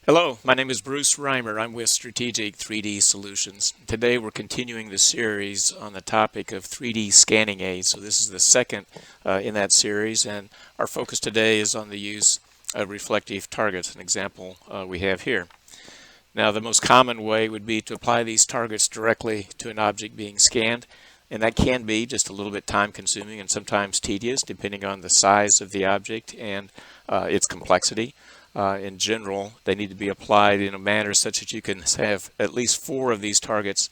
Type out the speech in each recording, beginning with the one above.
Hello, my name is Bruce Reimer. I'm with Strategic 3D Solutions. Today we're continuing the series on the topic of 3D scanning aids. So this is the second in that series, and our focus today is on the use of reflective targets, an example we have here. Now, the most common way would be to apply these targets directly to an object being scanned, and that can be just a little bit time consuming and sometimes tedious depending on the size of the object and its complexity. In general, they need to be applied in a manner such that you can have at least 4 of these targets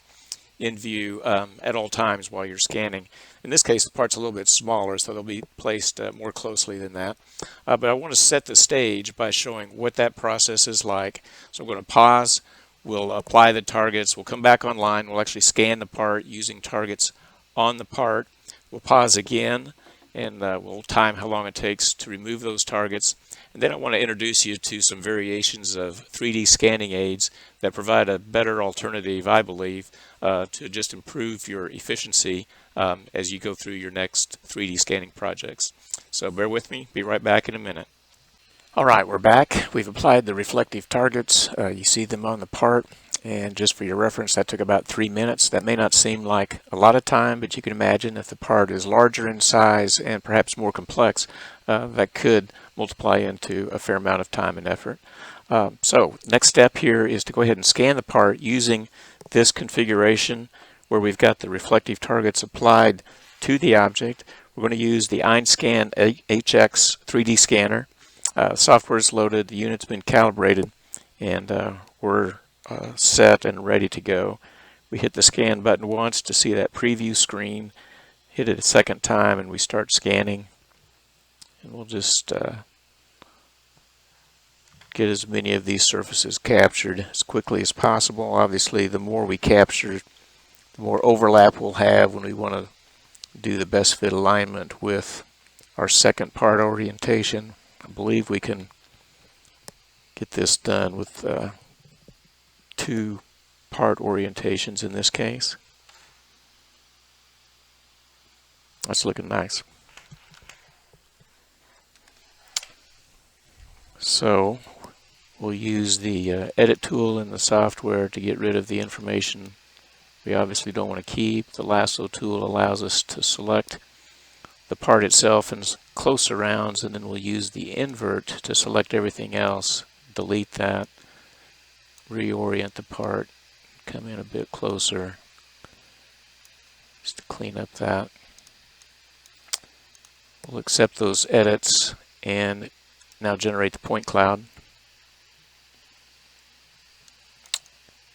in view at all times while you're scanning. In this case, the part's a little bit smaller, so they'll be placed more closely than that. But I want to set the stage by showing what that process is like. So I'm going to pause. We'll apply the targets. We'll come back online. We'll actually scan the part using targets on the part. We'll pause again, and we'll time how long it takes to remove those targets. And then I want to introduce you to some variations of 3D scanning aids that provide a better alternative, I believe, to just improve your efficiency as you go through your next 3D scanning projects. So bear with me. Be right back in a minute. All right, we're back. We've applied the reflective targets. You see them on the part. And just for your reference, that took about 3 minutes. That may not seem like a lot of time, but you can imagine if the part is larger in size and perhaps more complex, that could multiply into a fair amount of time and effort. So next step here is to go ahead and scan the part using this configuration where we've got the reflective targets applied to the object. We're going to use the Einscan HX 3D scanner. Software is loaded, the unit's been calibrated, and we're set and ready to go. We hit the scan button once to see that preview screen, hit it a second time, and we start scanning. And we'll just get as many of these surfaces captured as quickly as possible. Obviously, the more we capture, the more overlap we'll have when we want to do the best fit alignment with our second part orientation. I believe we can get this done with 2 part orientations in this case. That's looking nice. So we'll use the edit tool in the software to get rid of the information we obviously don't want to keep. The lasso tool allows us to select the part itself in close surrounds, and then we'll use the invert to select everything else, delete that, reorient the part, come in a bit closer just to clean up that. We'll accept those edits and now generate the point cloud.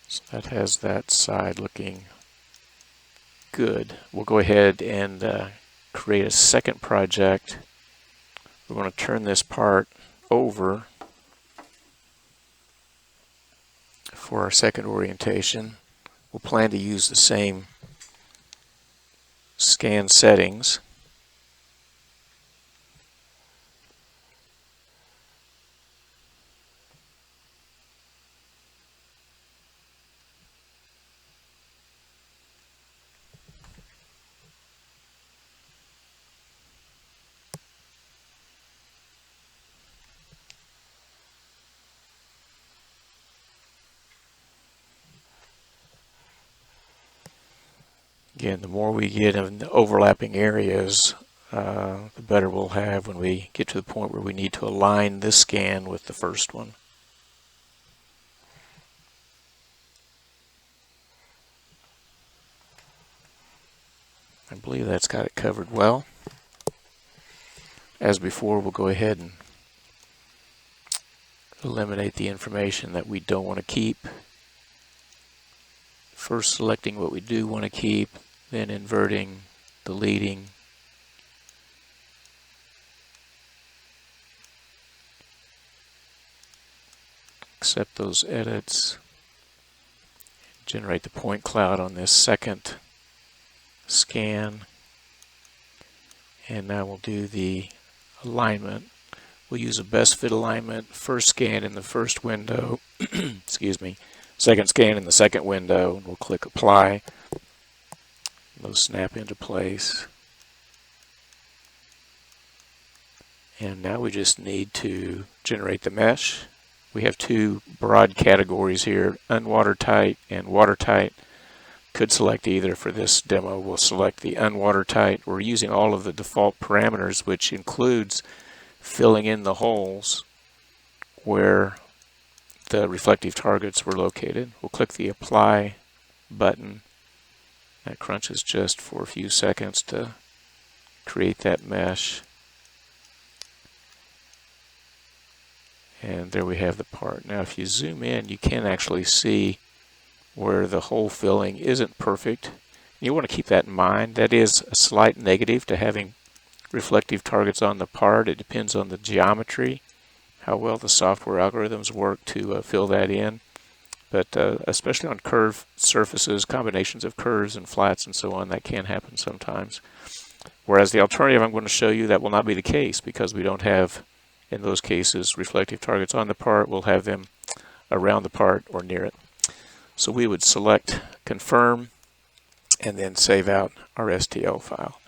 So that has that side looking good. We'll go ahead and create a second project. We're going to turn this part over for our second orientation. We'll plan to use the same scan settings. Again, the more we get in the overlapping areas, the better we'll have when we get to the point where we need to align this scan with the first one. I believe that's got it covered well. As before, we'll go ahead and eliminate the information that we don't want to keep. First selecting what we do want to keep, then inverting, deleting. Accept those edits. Generate the point cloud on this second scan. And now we'll do the alignment. We'll use a best fit alignment, first scan in the first window, excuse me, second scan in the second window, and we'll click apply. Those snap into place. And now we just need to generate the mesh, we have two broad categories here, unwatertight and watertight. Could select either. For this demo, we'll select the unwatertight. We're using all of the default parameters, which includes filling in the holes where the reflective targets were located. We'll click the Apply button. That crunches just for a few seconds to create that mesh. And there we have the part. Now if you zoom in, you can actually see where the hole filling isn't perfect. You want to keep that in mind. That is a slight negative to having reflective targets on the part. It depends on the geometry, how well the software algorithms work to fill that in. But especially on curved surfaces, combinations of curves and flats and so on, that can happen sometimes. Whereas the alternative I'm going to show you, that will not be the case, because we don't have, in those cases, reflective targets on the part. We'll have them around the part or near it. So we would select Confirm and then save out our STL file.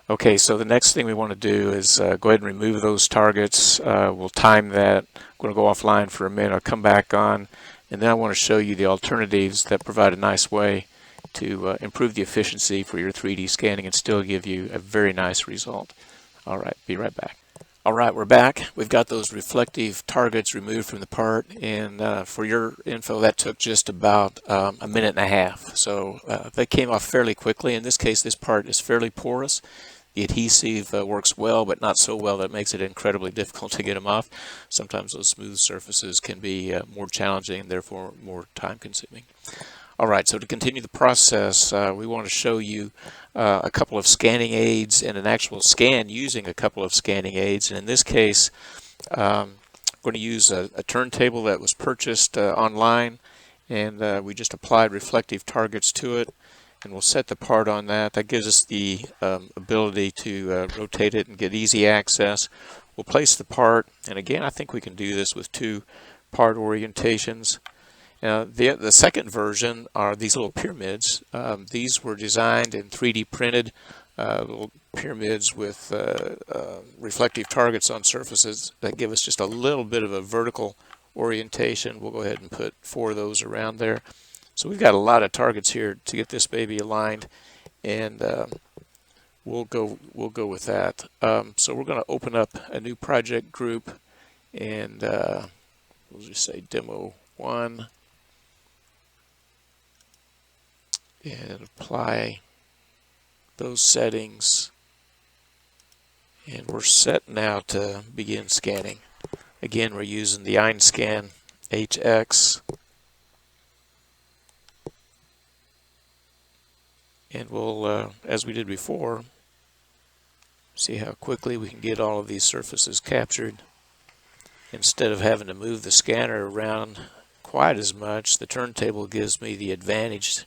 Okay, so the next thing we want to do is go ahead and remove those targets. We'll time that. I'm going to go offline for a minute. I'll come back on, and then I want to show you the alternatives that provide a nice way to improve the efficiency for your 3D scanning and still give you a very nice result. All right, be right back. All right, we're back. We've got those reflective targets removed from the part, and for your info, that took just about a minute and a half. So they came off fairly quickly. In this case, this part is fairly porous. The adhesive works well, but not so well that it makes it incredibly difficult to get them off. Sometimes those smooth surfaces can be more challenging and therefore more time-consuming. All right, so to continue the process, we want to show you a couple of scanning aids and an actual scan using a couple of scanning aids. And in this case, I'm going to use a turntable that was purchased online, and we just applied reflective targets to it. And we'll set the part on that. That gives us the ability to rotate it and get easy access. We'll place the part, and again, I think we can do this with two part orientations. The second version are these little pyramids. These were designed and 3D printed, little pyramids with reflective targets on surfaces that give us just a little bit of a vertical orientation. We'll go ahead and put 4 of those around there. So we've got a lot of targets here to get this baby aligned, and we'll go with that. So we're going to open up a new project group, and we'll just say Demo 1, and apply those settings, and we're set now to begin scanning. Again, we're using the Einscan HX. And we'll, as we did before, see how quickly we can get all of these surfaces captured. Instead of having to move the scanner around quite as much, the turntable gives me the advantage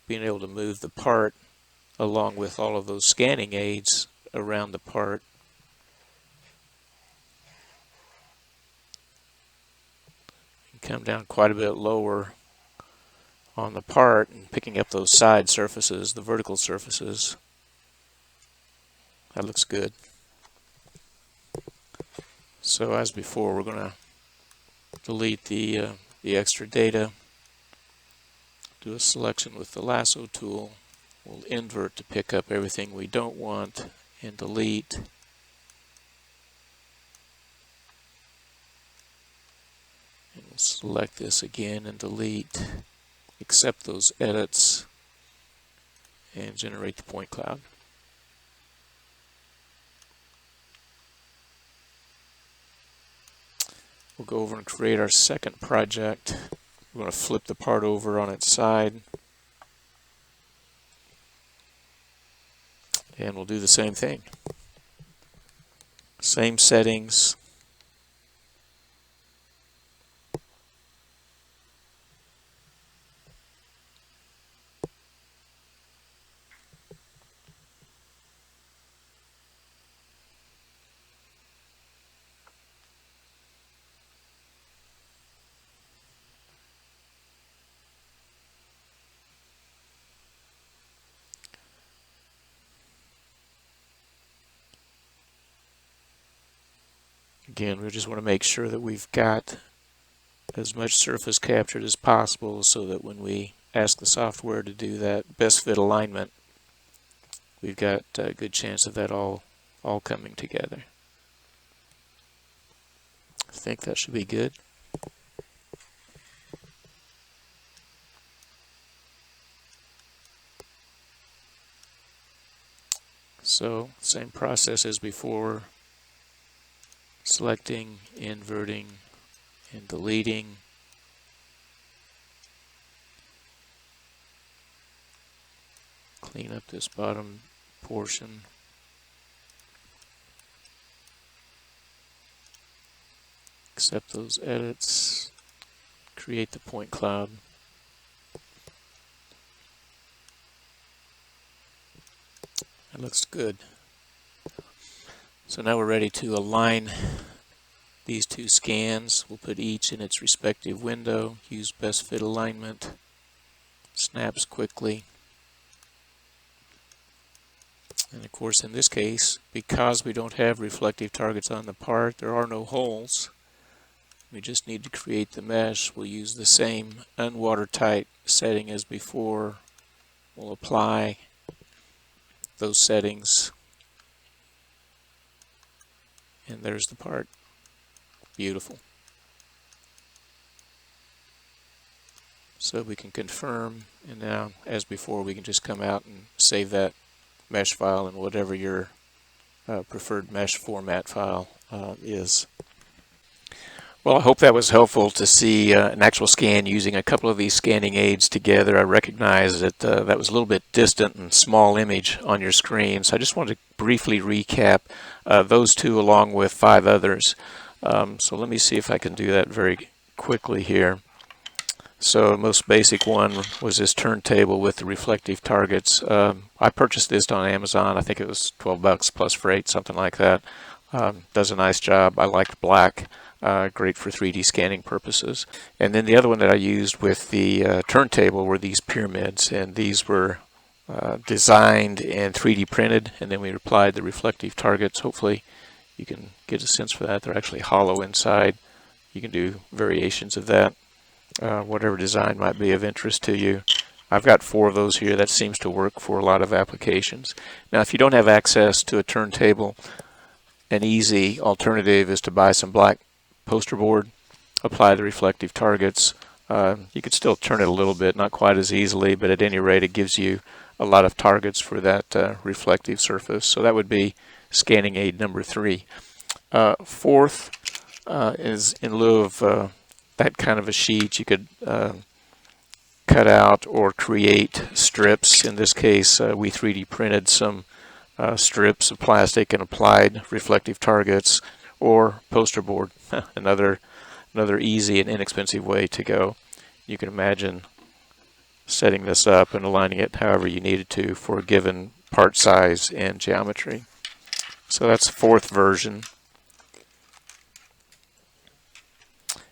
being able to move the part along with all of those scanning aids around the part. You can come down quite a bit lower on the part and picking up those side surfaces, the vertical surfaces. That looks good. So as before, we're going to delete the extra data, do a selection with the lasso tool. We'll invert to pick up everything we don't want and delete. And we'll select this again and delete. Accept those edits and generate the point cloud. We'll go over and create our second project. We're going to flip the part over on its side, and we'll do the same thing. Same settings. Again, we just want to make sure that we've got as much surface captured as possible so that when we ask the software to do that best fit alignment, we've got a good chance of that all coming together. I think that should be good. So, same process as before, selecting, inverting, and deleting. Clean up this bottom portion. Accept those edits. Create the point cloud. That looks good. So now we're ready to align these two scans. We'll put each in its respective window, use best fit alignment, snaps quickly. And of course in this case, because we don't have reflective targets on the part, there are no holes. We just need to create the mesh. We'll use the same unwatertight setting as before. We'll apply those settings, and there's the part. Beautiful. So we can confirm, and now as before we can just come out and save that mesh file in whatever your preferred mesh format file is. Well, I hope that was helpful to see an actual scan using a couple of these scanning aids together. I recognize that that was a little bit distant and small image on your screen, so I just wanted to briefly recap those two along with 5 others. So let me see if I can do that very quickly here. So the most basic one was this turntable with the reflective targets. I purchased this on Amazon. I think it was $12 plus freight, something like that. Does a nice job. I liked black. Great for 3D scanning purposes. And then the other one that I used with the turntable were these pyramids, and these were designed and 3D printed, and then we applied the reflective targets. Hopefully you can get a sense for that. They're actually hollow inside. You can do variations of that, whatever design might be of interest to you. I've got 4 of those here. That seems to work for a lot of applications. Now if you don't have access to a turntable, an easy alternative is to buy some black poster board, apply the reflective targets. You could still turn it a little bit, not quite as easily, but at any rate it gives you a lot of targets for that reflective surface. So that would be scanning aid number 3. Fourth is in lieu of that kind of a sheet, you could cut out or create strips. In this case, we 3D printed some strips of plastic and applied reflective targets, or poster board, another easy and inexpensive way to go. You can imagine setting this up and aligning it however you needed to for a given part size and geometry. So that's the 4th version.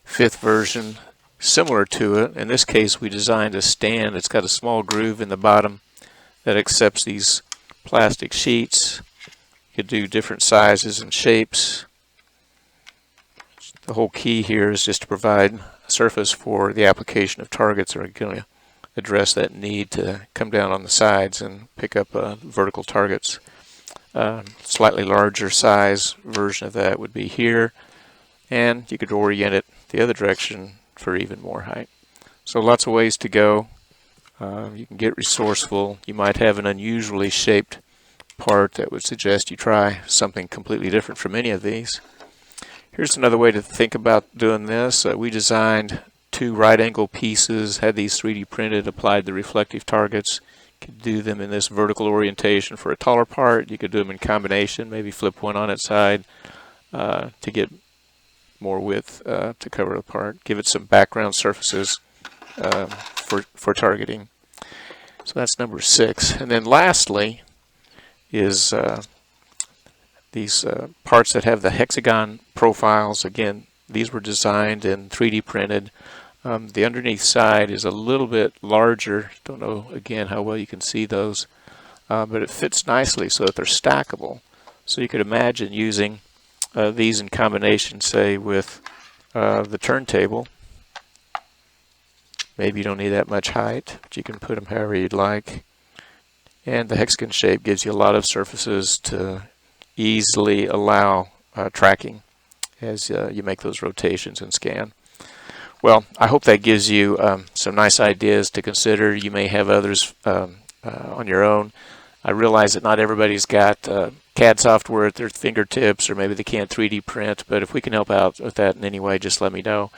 5th version, similar to it. In this case we designed a stand. It's got a small groove in the bottom that accepts these plastic sheets. You could do different sizes and shapes. The whole key here is just to provide a surface for the application of targets that are going to address that need to come down on the sides and pick up vertical targets. Slightly larger size version of that would be here, and you could orient it the other direction for even more height. So lots of ways to go. You can get resourceful. You might have an unusually shaped part that would suggest you try something completely different from any of these. Here's another way to think about doing this. We designed 2 right angle pieces, had these 3D printed, applied the reflective targets. You could do them in this vertical orientation for a taller part. You could do them in combination, maybe flip one on its side to get more width to cover the part. Give it some background surfaces for targeting. So that's number 6. And then lastly is these parts that have the hexagon profiles. Again, these were designed and 3D printed. The underneath side is a little bit larger. Don't know again how well you can see those, but it fits nicely so that they're stackable. So you could imagine using these in combination, say with the turntable, Maybe you don't need that much height, but you can put them however you'd like. And the hexagon shape gives you a lot of surfaces to easily allow tracking as you make those rotations and scan. Well, I hope that gives you some nice ideas to consider. You may have others on your own. I realize that not everybody's got CAD software at their fingertips, or maybe they can't 3D print, but if we can help out with that in any way, just let me know.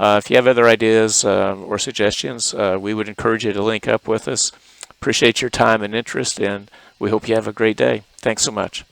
If you have other ideas or suggestions, we would encourage you to link up with us. Appreciate your time and interest, and we hope you have a great day. Thanks so much.